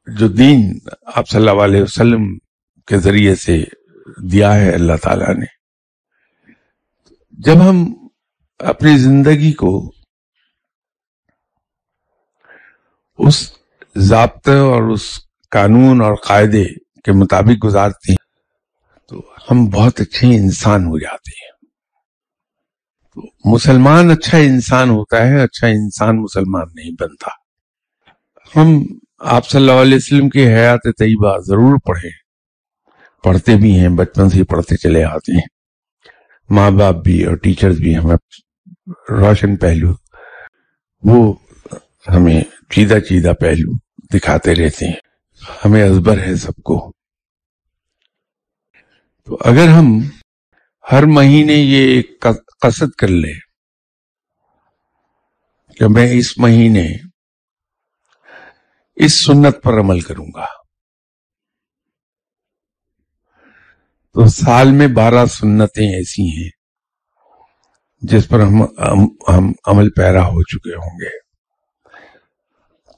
جو دین آپ صلی اللہ علیہ وسلم کے ذریعے سے دیا ہے اللہ تعالیٰ نے، جب ہم اپنی زندگی کو اس ضابطے اور اس قانون اور قاعدے کے مطابق گزارتے ہیں تو ہم بہت اچھے انسان ہو جاتے ہیں۔ تو مسلمان اچھا انسان ہوتا ہے، اچھا انسان مسلمان نہیں بنتا۔ ہم آپ صلی اللہ علیہ وسلم کی حیات طیبہ ضرور پڑھتے بھی ہیں، بچپن سے ہی پڑھتے چلے آتے ہیں، ماں باپ بھی اور ٹیچرز بھی ہمیں روشن پہلو، وہ ہمیں چیدہ پہلو دکھاتے رہتے ہیں، ہمیں ازبر ہے سب کو۔ تو اگر ہم ہر مہینے یہ ایک قصد کر لیں کہ میں اس مہینے اس سنت پر عمل کروں گا، تو سال میں 12 سنتیں ایسی ہیں جس پر ہم عمل پیرا ہو چکے ہوں گے۔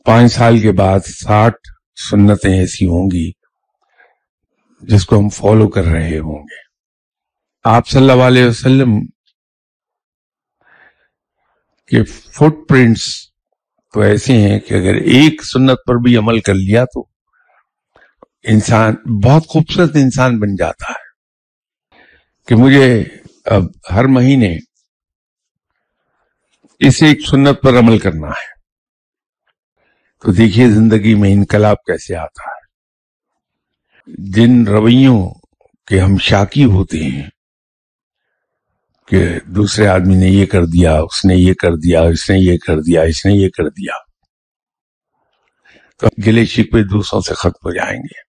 5 سال کے بعد 60 سنتیں ایسی ہوں گی جس کو ہم فالو کر رہے ہوں گے۔ آپ صلی اللہ علیہ وسلم کے فٹ پرنٹس تو ایسے ہیں کہ اگر ایک سنت پر بھی عمل کر لیا تو انسان بہت خوبصورت انسان بن جاتا ہے۔ کہ مجھے اب ہر مہینے اس ایک سنت پر عمل کرنا ہے، تو دیکھیے زندگی میں انقلاب کیسے آتا ہے۔ جن رویوں کے ہم شاکی ہوتے ہیں کہ دوسرے آدمی نے یہ کر دیا، اس نے یہ کر دیا، اس نے یہ کر دیا، اس نے یہ کر دیا، تو گلے شکوے دوسروں سے ختم ہو جائیں گے۔